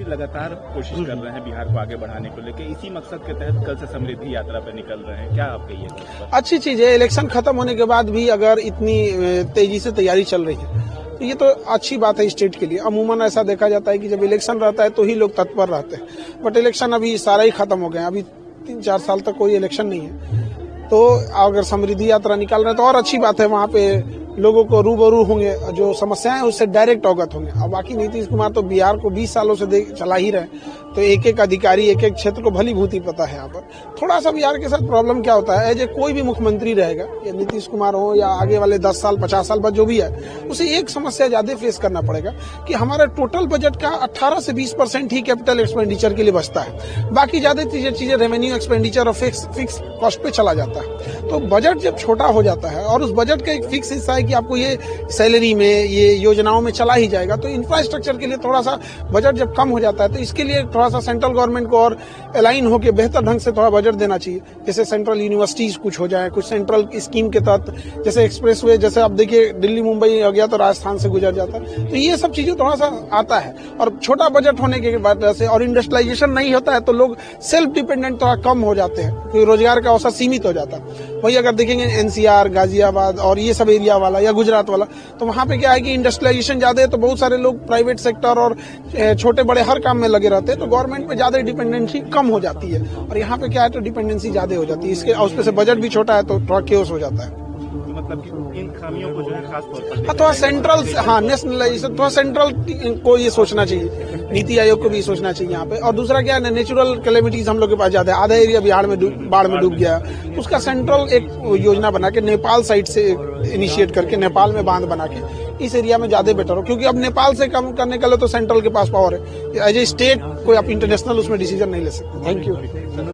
लगातार कोशिश कर रहे हैं बिहार को आगे बढ़ाने को लेकर, इसी मकसद के तहत कल से समृद्धि यात्रा पर निकल रहे हैं, क्या आप कहिएगा? अच्छी चीज है, इलेक्शन खत्म होने के बाद भी अगर इतनी तेजी से तैयारी चल रही है तो ये तो अच्छी बात है स्टेट के लिए। अमूमन ऐसा देखा जाता है कि जब इलेक्शन रहता है तो ही लोग तत्पर रहते हैं, बट इलेक्शन अभी सारा ही खत्म हो गया, अभी 3-4 साल तक कोई इलेक्शन नहीं है। तो अगर समृद्धि यात्रा निकाल रहे हैं तो और अच्छी बात है, वहाँ पे लोगों को रूबरू होंगे, जो समस्याएं उससे डायरेक्ट अवगत होंगे। अब बाकी नीतीश कुमार तो बिहार को 20 सालों से चला ही रहे, तो एक एक अधिकारी एक एक क्षेत्र को भली भूति पता है। यहाँ पर थोड़ा सा बिहार के साथ प्रॉब्लम क्या होता है, जो कोई भी मुख्यमंत्री रहेगा, या नीतीश कुमार हो या आगे वाले 10 साल 50 साल बाद जो भी है, उसे एक समस्या ज्यादा फेस करना पड़ेगा कि हमारा टोटल बजट का 18 से 20% ही कैपिटल एक्सपेंडिचर के लिए बचता है, बाकी ज्यादा चीजें रेवेन्यू एक्सपेंडिचर और फिक्स कॉस्ट पे चला जाता है। तो बजट जब छोटा हो जाता है और उस बजट का एक फिक्स हिस्सा है कि आपको ये सैलरी में, ये योजनाओं में चला ही जाएगा, तो इंफ्रास्ट्रक्चर के लिए थोड़ा सा बजट जब कम हो जाता है तो इसके लिए थोड़ा सा सेंट्रल गवर्नमेंट को और अलाइन होकर बेहतर ढंग से थोड़ा बजट देना चाहिए। जैसे सेंट्रल यूनिवर्सिटीज कुछ हो जाए, कुछ सेंट्रल स्कीम के तहत, जैसे एक्सप्रेसवे, जैसे आप देखिए दिल्ली मुंबई हो गया तो राजस्थान से गुजर जाता है, तो ये सब चीजें थोड़ा सा आता है। और छोटा बजट होने के वजह से और इंडस्ट्रियलाइजेशन नहीं होता है तो लोग सेल्फ डिपेंडेंट थोड़ा कम हो जाते हैं, क्योंकि रोजगार का अवसर सीमित हो जाता है। वही अगर देखेंगे एनसीआर, गाजियाबाद और ये सब एरिया वाला या गुजरात वाला, तो वहां पे क्या है कि इंडस्ट्रियलाइजेशन ज्यादा है, तो बहुत सारे लोग प्राइवेट सेक्टर और छोटे बड़े हर काम में लगे रहते हैं, तो गवर्नमेंट पे ज्यादा डिपेंडेंसी कम हो जाती है। और यहाँ पे क्या है तो डिपेंडेंसी ज्यादा हो जाती है, इसके उसमें से बजट भी छोटा है तो थोड़ा केओस हो जाता है। मतलब कि इन खामियों को जो है खास तौर पर थोड़ा सेंट्रल, नेशनलाइजेशन, थोड़ा सेंट्रल को ये सोचना चाहिए, नीति आयोग को भी सोचना चाहिए यहाँ पे। और दूसरा क्या है, नेचुरल कैलेमिटीज हम लोग के पास ज्यादा है, आधा एरिया बिहार में बाढ़ में डूब गया, उसका सेंट्रल एक योजना बना के नेपाल साइड से इनिशिएट करके नेपाल में बांध बना के इस एरिया में ज्यादा बेटर हो, क्योंकि अब नेपाल से कम करने के लिए तो सेंट्रल के पास पावर है, एज ए स्टेट कोई आप इंटरनेशनल उसमें डिसीजन नहीं ले सकते। Thank you.